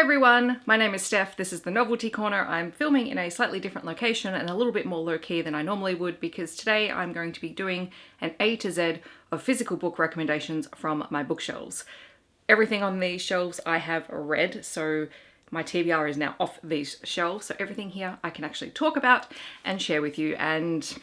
everyone, my name is Steph, this is the Novelty Corner. I'm filming in a slightly different location and a little bit more low-key than I normally would because today I'm going to be doing an A to Z of physical book recommendations from my bookshelves. Everything on these shelves I have read, so my TBR is now off these shelves, so everything here I can actually talk about and share with you, and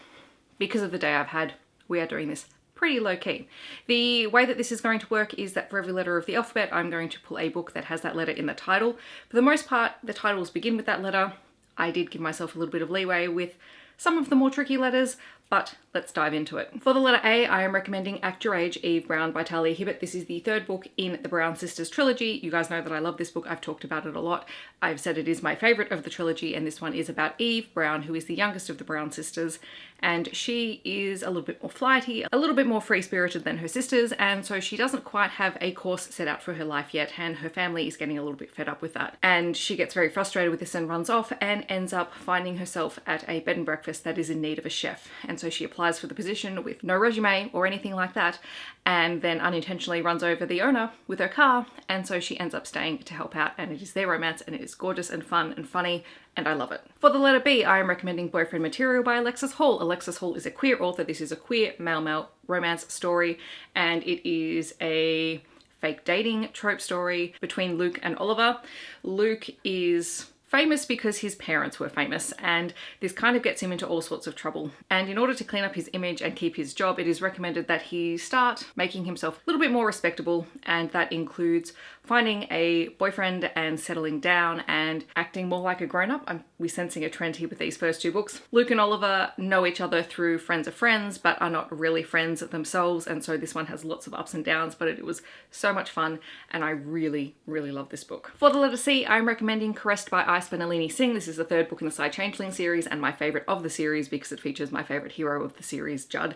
because of the day I've had, we are doing this pretty low-key. The way that this is going to work is that for every letter of the alphabet, I'm going to pull a book that has that letter in the title. For the most part, the titles begin with that letter. I did give myself a little bit of leeway with some of the more tricky letters, but let's dive into it. For the letter A, I am recommending Act Your Age, Eve Brown by Talia Hibbert. This is the third book in the Brown Sisters trilogy. You guys know that I love this book. I've talked about it a lot. I've said it is my favorite of the trilogy, and this one is about Eve Brown, who is the youngest of the Brown sisters, and she is a little bit more flighty, a little bit more free-spirited than her sisters, and so she doesn't quite have a course set out for her life yet, and her family is getting a little bit fed up with that. And she gets very frustrated with this and runs off and ends up finding herself at a bed and breakfast that is in need of a chef. And so she applies for the position with no resume or anything like that, and then unintentionally runs over the owner with her car, and so she ends up staying to help out, and it is their romance, and it is gorgeous and fun and funny, and I love it. For the letter B, I am recommending Boyfriend Material by Alexis Hall. Alexis Hall is a queer author. This is a queer male-male romance story, and it is a fake dating trope story between Luke and Oliver. Luke is famous because his parents were famous, and this kind of gets him into all sorts of trouble. And in order to clean up his image and keep his job, it is recommended that he start making himself a little bit more respectable, and that includes finding a boyfriend and settling down and acting more like a grown-up. We're sensing a trend here with these first two books. Luke and Oliver know each other through friends of friends, but are not really friends themselves, and so this one has lots of ups and downs, but it was so much fun, and I really, really love this book. For the letter C, I'm recommending Caressed by Ice by Nalini Singh. This is the third book in the Psy Changeling series, and my favourite of the series because it features my favourite hero of the series, Judd.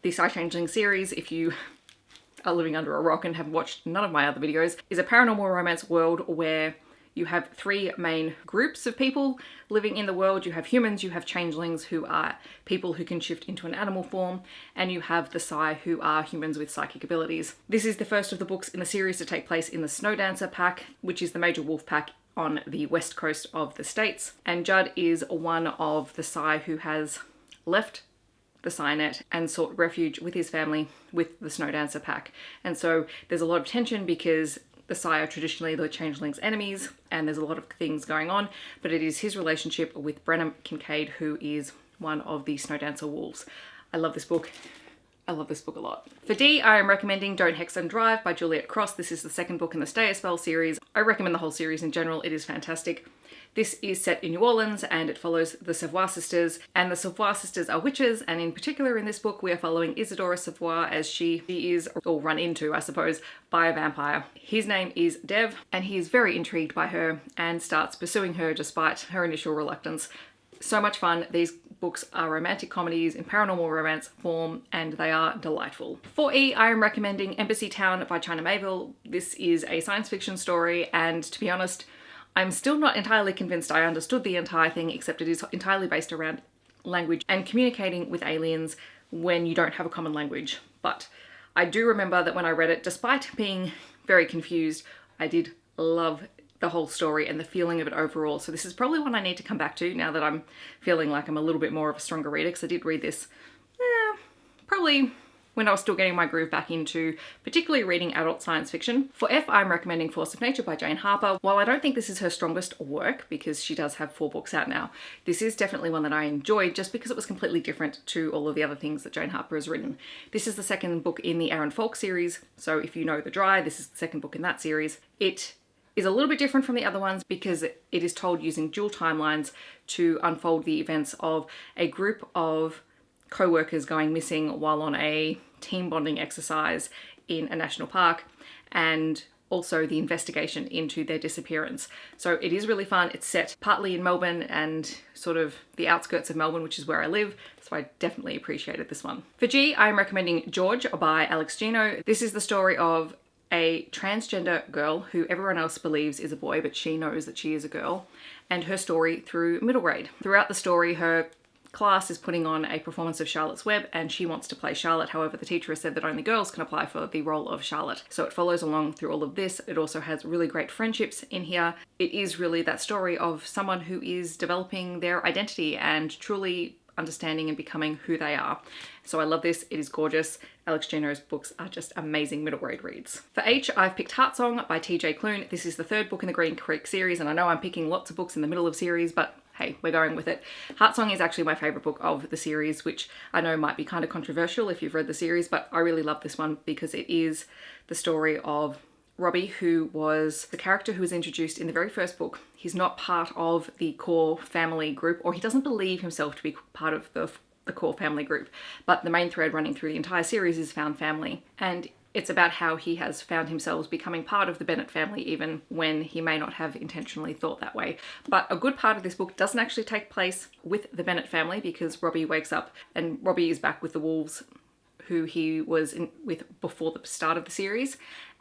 The Psy Changeling series, if you are living under a rock and have watched none of my other videos, is a paranormal romance world where you have three main groups of people living in the world. You have humans, you have changelings, who are people who can shift into an animal form, and you have the Psy, who are humans with psychic abilities. This is the first of the books in the series to take place in the Snowdancer pack, which is the major wolf pack on the west coast of the States. And Judd is one of the Psy who has left the Psynet and sought refuge with his family with the Snowdancer pack. And so there's a lot of tension because the Psy are traditionally the Changelings' enemies, and there's a lot of things going on, but it is his relationship with Brenna Kincaid, who is one of the Snowdancer wolves. I love this book. I love this book a lot. For D, I am recommending Don't Hex and Drive by Juliette Cross. This is the second book in the Stay a Spell series. I recommend the whole series in general. It is fantastic. This is set in New Orleans, and it follows the Savoy sisters, and the Savoy sisters are witches, and in particular in this book we are following Isadora Savoy as she is, or run into I suppose, by a vampire. His name is Dev, and he is very intrigued by her and starts pursuing her despite her initial reluctance. So much fun. These books are romantic comedies in paranormal romance form, and they are delightful. For E, I am recommending Embassytown by China Mieville. This is a science fiction story, and to be honest, I'm still not entirely convinced I understood the entire thing, except it is entirely based around language and communicating with aliens when you don't have a common language. But I do remember that when I read it, despite being very confused, I did love the whole story and the feeling of it overall. So this is probably one I need to come back to now that I'm feeling like I'm a little bit more of a stronger reader, because I did read this probably when I was still getting my groove back into particularly reading adult science fiction. For F, I'm recommending Force of Nature by Jane Harper. While I don't think this is her strongest work, because she does have 4 books out now, this is definitely one that I enjoyed just because it was completely different to all of the other things that Jane Harper has written. This is the second book in the Aaron Falk series, so if you know The Dry, this is the second book in that series. It is a little bit different from the other ones because it is told using dual timelines to unfold the events of a group of co-workers going missing while on a team bonding exercise in a national park, and also the investigation into their disappearance. So it is really fun. It's set partly in Melbourne and sort of the outskirts of Melbourne, which is where I live, so I definitely appreciated this one. For G, I am recommending George by Alex Gino. This is the story of a transgender girl who everyone else believes is a boy, but she knows that she is a girl, and her story through middle grade. Throughout the story, her class is putting on a performance of Charlotte's Web and she wants to play Charlotte. However, the teacher has said that only girls can apply for the role of Charlotte. So it follows along through all of this. It also has really great friendships in here. It is really that story of someone who is developing their identity and truly understanding and becoming who they are. So I love this. It is gorgeous. Alex Gino's books are just amazing middle grade reads. For H, I've picked Heartsong by Tj Clune. This is the third book in the Green Creek series, and I know I'm picking lots of books in the middle of series, but hey, we're going with it. Heartsong is actually my favourite book of the series, which I know might be kind of controversial if you've read the series, but I really love this one because it is the story of Robbie, who was the character who was introduced in the very first book. He's not part of the core family group, or he doesn't believe himself to be part of the core family group. But the main thread running through the entire series is found family. And it's about how he has found himself becoming part of the Bennett family, even when he may not have intentionally thought that way. But a good part of this book doesn't actually take place with the Bennett family, because Robbie wakes up and Robbie is back with the Wolves, who he was with before the start of the series.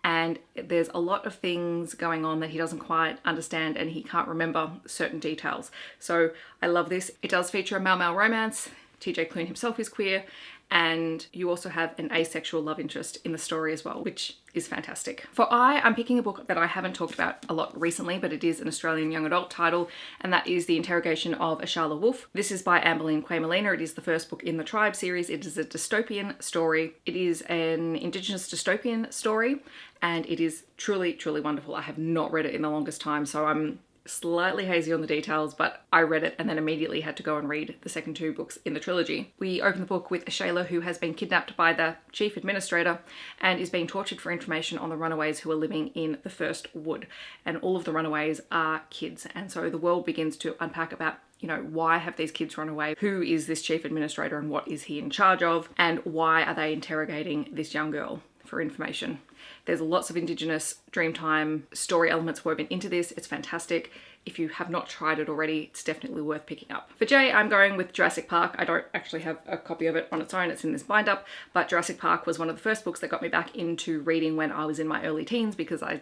And there's a lot of things going on that he doesn't quite understand and he can't remember certain details. So I love this. It does feature a male-male romance. Tj Clune himself is queer, and you also have an asexual love interest in the story as well, which is fantastic. For I, I'm picking a book that I haven't talked about a lot recently, but it is an Australian young adult title, and that is The Interrogation of Ashala Wolfe. This is by Ambelin Kwaymullina. It is the first book in the Tribe series. It is a dystopian story. It is an Indigenous dystopian story, and it is truly, truly wonderful. I have not read it in the longest time, so I'm slightly hazy on the details, but I read it and then immediately had to go and read the second two books in the trilogy. We open the book with Ashala, who has been kidnapped by the chief administrator and is being tortured for information on the runaways who are living in the first wood. And all of the runaways are kids. And so the world begins to unpack about, you know, why have these kids run away? Who is this chief administrator and what is he in charge of? And why are they interrogating this young girl for information? There's lots of Indigenous Dreamtime story elements woven into this. It's fantastic. If you have not tried it already, it's definitely worth picking up. For J, I'm going with Jurassic Park. I don't actually have a copy of it on its own. It's in this bind up, but Jurassic Park was one of the first books that got me back into reading when I was in my early teens, because I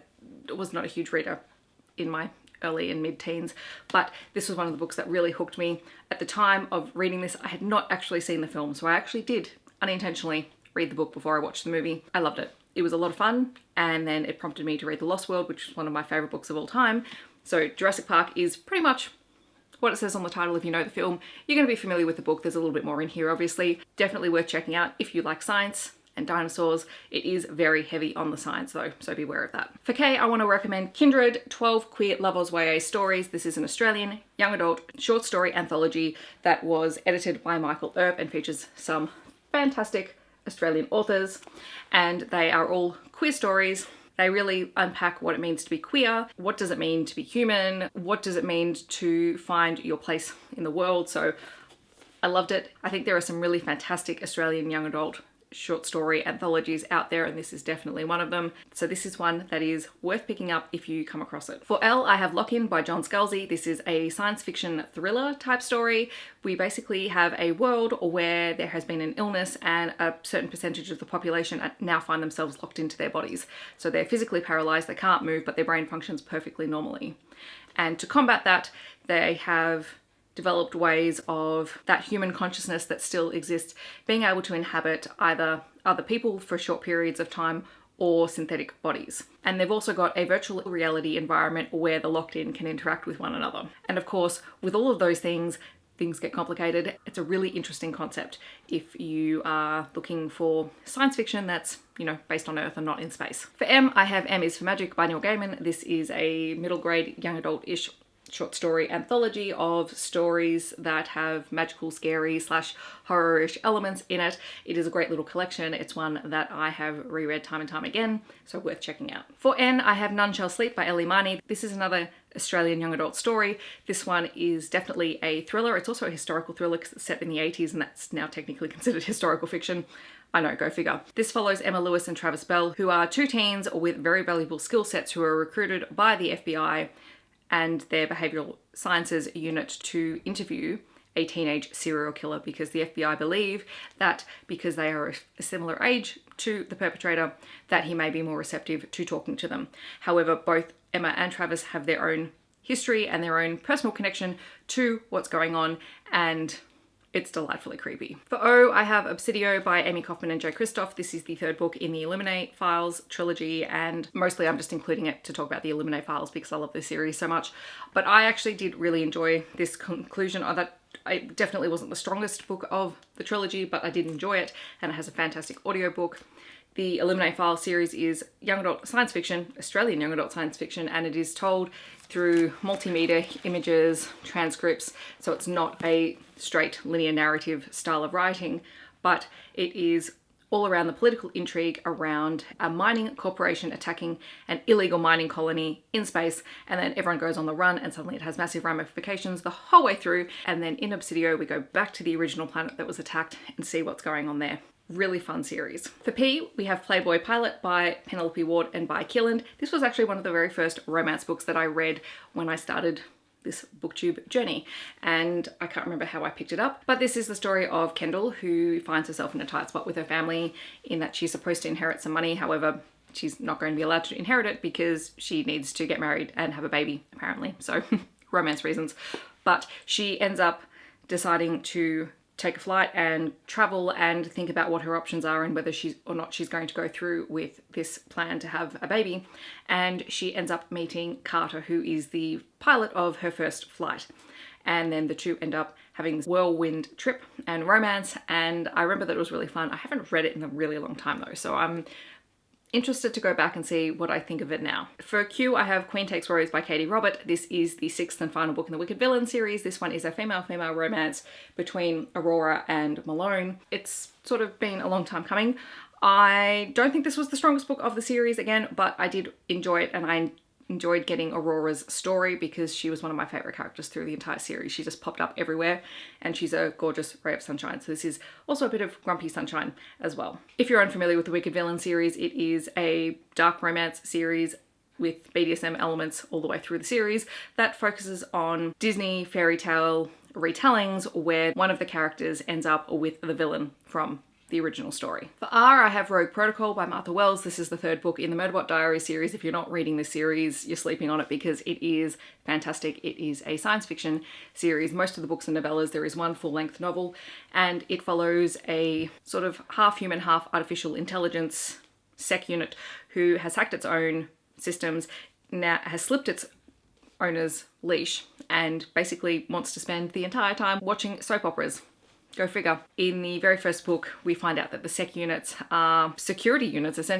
was not a huge reader in my early and mid-teens, but this was one of the books that really hooked me. At the time of reading this, I had not actually seen the film, so I actually did unintentionally read the book before I watched the movie. I loved it. It was a lot of fun, and then it prompted me to read The Lost World, which is one of my favourite books of all time. So Jurassic Park is pretty much what it says on the title. If you know the film, you're going to be familiar with the book. There's a little bit more in here, obviously. Definitely worth checking out if you like science and dinosaurs. It is very heavy on the science though, so beware of that. For K, I want to recommend Kindred, 12 Queer Lovers YA Stories. This is an Australian young adult short story anthology that was edited by Michael Earp and features some fantastic Australian authors, and they are all queer stories. They really unpack what it means to be queer, what does it mean to be human, what does it mean to find your place in the world. So I loved it. I think there are some really fantastic Australian young adult short story anthologies out there, and this is definitely one of them. So this is one that is worth picking up if you come across it. For L, I have Lock In by John Scalzi. This is a science fiction thriller type story. We basically have a world where there has been an illness and a certain percentage of the population now find themselves locked into their bodies. So they're physically paralyzed, they can't move, but their brain functions perfectly normally. And to combat that, they have developed ways of that human consciousness that still exists being able to inhabit either other people for short periods of time or synthetic bodies. And they've also got a virtual reality environment where the locked in can interact with one another. And of course, with all of those things get complicated. It's a really interesting concept if you are looking for science fiction that's, you know, based on Earth and not in space. For M, I have M is for Magic by Neil Gaiman. This is a middle grade young adult-ish short story anthology of stories that have magical, scary / horror-ish elements in it. It is a great little collection. It's one that I have reread time and time again, so worth checking out. For N, I have None Shall Sleep by Ellie Marnie. This is another Australian young adult story. This one is definitely a thriller. It's also a historical thriller because it's set in the 80s and that's now technically considered historical fiction. I know, go figure. This follows Emma Lewis and Travis Bell, who are two teens with very valuable skill sets who are recruited by the FBI and their behavioural sciences unit to interview a teenage serial killer, because the FBI believe that because they are a similar age to the perpetrator, that he may be more receptive to talking to them. However, both Emma and Travis have their own history and their own personal connection to what's going on, and It's delightfully creepy. For O, I have Obsidio by Amy Kaufman and Jay Kristoff. This is the third book in the Illuminae files trilogy, and mostly I'm just including it to talk about the Illuminae files because I love this series so much. But I actually did really enjoy this conclusion. That it definitely wasn't the strongest book of the trilogy, but I did enjoy it, and it has a fantastic audiobook. The Illuminae File series is young adult science fiction, Australian young adult science fiction, and it is told through multimedia, images, transcripts, so it's not a straight linear narrative style of writing, but it is all around the political intrigue around a mining corporation attacking an illegal mining colony in space, and then everyone goes on the run and suddenly it has massive ramifications the whole way through, and then in Obsidio we go back to the original planet that was attacked and see what's going on there. Really fun series. For P, we have Playboy Pilot by Penelope Ward and by Killand. This was actually one of the very first romance books that I read when I started this booktube journey, and I can't remember how I picked it up, but this is the story of Kendall, who finds herself in a tight spot with her family in that she's supposed to inherit some money. However, she's not going to be allowed to inherit it because she needs to get married and have a baby, apparently, so romance reasons. But she ends up deciding to take a flight and travel and think about what her options are and whether she's going to go through with this plan to have a baby. And she ends up meeting Carter, who is the pilot of her first flight. And then the two end up having this whirlwind trip and romance. And I remember that it was really fun. I haven't read it in a really long time though, so I'm interested to go back and see what I think of it now. For Q, I have Queen Takes Rose by Katie Robert. This is the sixth and final book in the Wicked Villain series. This one is a female-female romance between Aurora and Malone. It's sort of been a long time coming. I don't think this was the strongest book of the series again, but I did enjoy it, and I enjoyed getting Aurora's story because she was one of my favorite characters through the entire series. She just popped up everywhere and she's a gorgeous ray of sunshine. So this is also a bit of grumpy sunshine as well. If you're unfamiliar with the Wicked Villain series, it is a dark romance series with BDSM elements all the way through the series that focuses on Disney fairy tale retellings where one of the characters ends up with the villain from the original story. For R, I have Rogue Protocol by Martha Wells. This is the third book in the Murderbot Diaries series. If you're not reading this series, you're sleeping on it because it is fantastic. It is a science fiction series. Most of the books are novellas. There is one full-length novel, and it follows a sort of half-human, half-artificial intelligence sec unit who has hacked its own systems, now has slipped its owner's leash, and basically wants to spend the entire time watching soap operas. Go figure. In the very first book, we find out that the sec units are security units,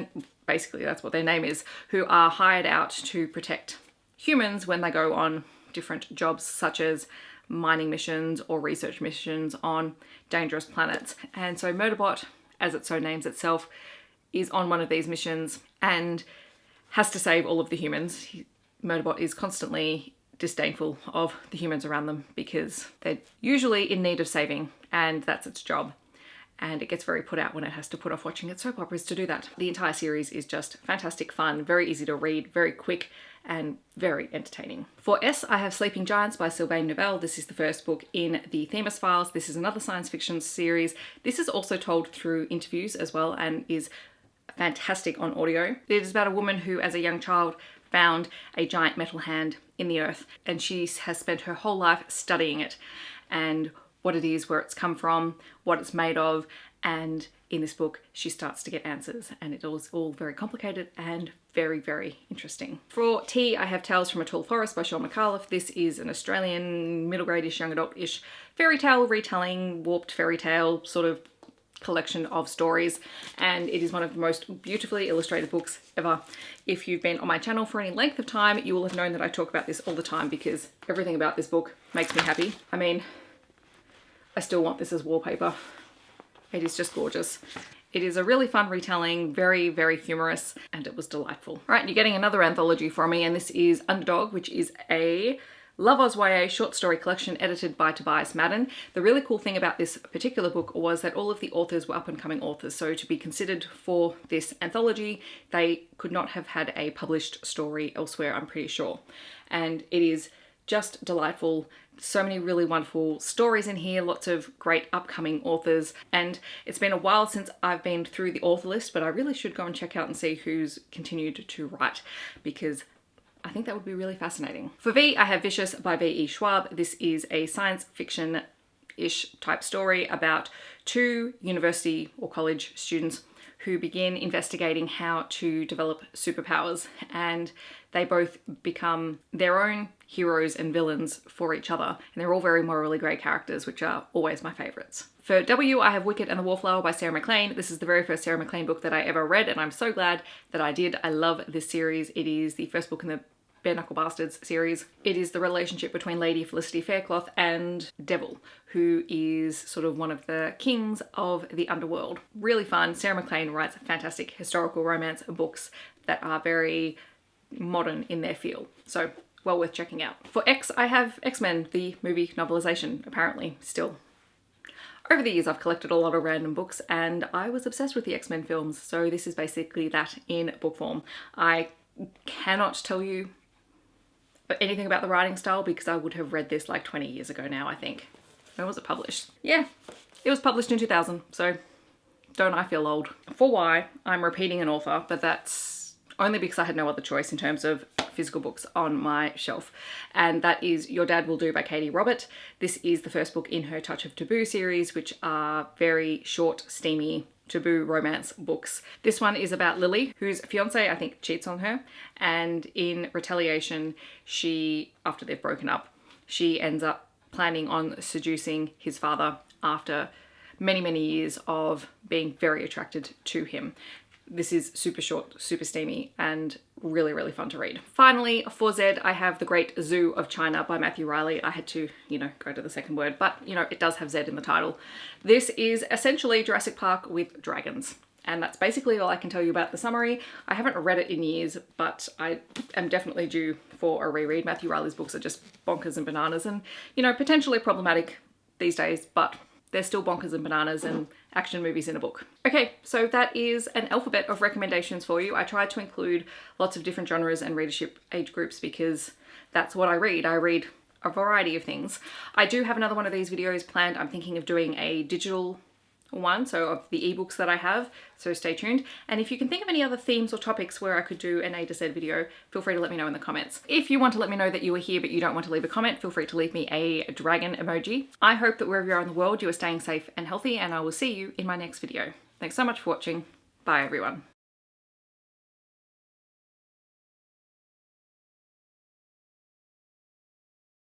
basically that's what their name is, who are hired out to protect humans when they go on different jobs such as mining missions or research missions on dangerous planets. And so Murderbot, as it so names itself, is on one of these missions and has to save all of the humans. Murderbot is constantly disdainful of the humans around them because they're usually in need of saving, and that's its job. And it gets very put out when it has to put off watching its soap operas to do that. The entire series is just fantastic fun, very easy to read, very quick, and very entertaining. For S, I have Sleeping Giants by Sylvain Novell. This is the first book in the Themis files. This is another science fiction series. This is also told through interviews as well and is fantastic on audio. It is about a woman who, as a young child, found a giant metal hand in the earth, and she has spent her whole life studying it and what it is, where it's come from, what it's made of, and in this book she starts to get answers, and it is all very complicated and very, very interesting. For T, I have Tales from a Tall Forest by Sean McAuliffe. This is an Australian middle grade-ish, young adult-ish fairy tale retelling, warped fairy tale sort of collection of stories, and it is one of the most beautifully illustrated books ever. If you've been on my channel for any length of time, you will have known that I talk about this all the time because everything about this book makes me happy. I mean, I still want this as wallpaper. It is just gorgeous. It is a really fun retelling, very, very humorous, and it was delightful. All right, you're getting another anthology from me, and this is Underdog, which is a Love Oz YA short story collection edited by Tobias Madden. The really cool thing about this particular book was that all of the authors were up-and-coming authors, so to be considered for this anthology, they could not have had a published story elsewhere, I'm pretty sure. And it is just delightful. So many really wonderful stories in here, lots of great upcoming authors, and it's been a while since I've been through the author list, but I really should go and check out and see who's continued to write, because I think that would be really fascinating. For V, I have Vicious by V.E. Schwab. This is a science fiction ish type story about two university or college students who begin investigating how to develop superpowers, and they both become their own heroes and villains for each other. And they're all very morally grey characters, which are always my favourites. For W, I have Wicked and the Wallflower by Sarah MacLean. This is the very first Sarah MacLean book that I ever read, and I'm so glad that I did. I love this series. It is the first book in the Bare Knuckle Bastards series. It is the relationship between Lady Felicity Faircloth and Devil, who is sort of one of the kings of the underworld. Really fun. Sarah MacLean writes fantastic historical romance books that are very modern in their feel. So well worth checking out. For X, I have X-Men, the movie novelization, apparently still. Over the years, I've collected a lot of random books, and I was obsessed with the X-Men films, so this is basically that in book form. I cannot tell you anything about the writing style because I would have read this like 20 years ago now, I think. When was it published? Yeah, it was published in 2000, so don't I feel old. For Y, I'm repeating an author, but that's only because I had no other choice in terms of physical books on my shelf, and that is Your Dad Will Do by Katie Robert. This is the first book in her Touch of Taboo series, which are very short, steamy taboo romance books. This one is about Lily, whose fiance, I think, cheats on her, and in retaliation, she, after they've broken up, she ends up planning on seducing his father after many, many years of being very attracted to him. This is super short, super steamy, and really, really fun to read. Finally, for Z, I have The Great Zoo of China by Matthew Riley. I had to, go to the second word, but, it does have Z in the title. This is essentially Jurassic Park with dragons. And that's basically all I can tell you about the summary. I haven't read it in years, but I am definitely due for a reread. Matthew Riley's books are just bonkers and bananas and, potentially problematic these days, but they're still bonkers and bananas and action movies in a book. Okay, so that is an alphabet of recommendations for you. I tried to include lots of different genres and readership age groups because that's what I read. I read a variety of things. I do have another one of these videos planned. I'm thinking of doing a digital one, so of the ebooks that I have, so stay tuned. And if you can think of any other themes or topics where I could do an A to Z video, feel free to let me know in the comments. If you want to let me know that you are here but you don't want to leave a comment, feel free to leave me a dragon emoji. I hope that wherever you are in the world, you are staying safe and healthy, and I will see you in my next video. Thanks so much for watching. Bye everyone.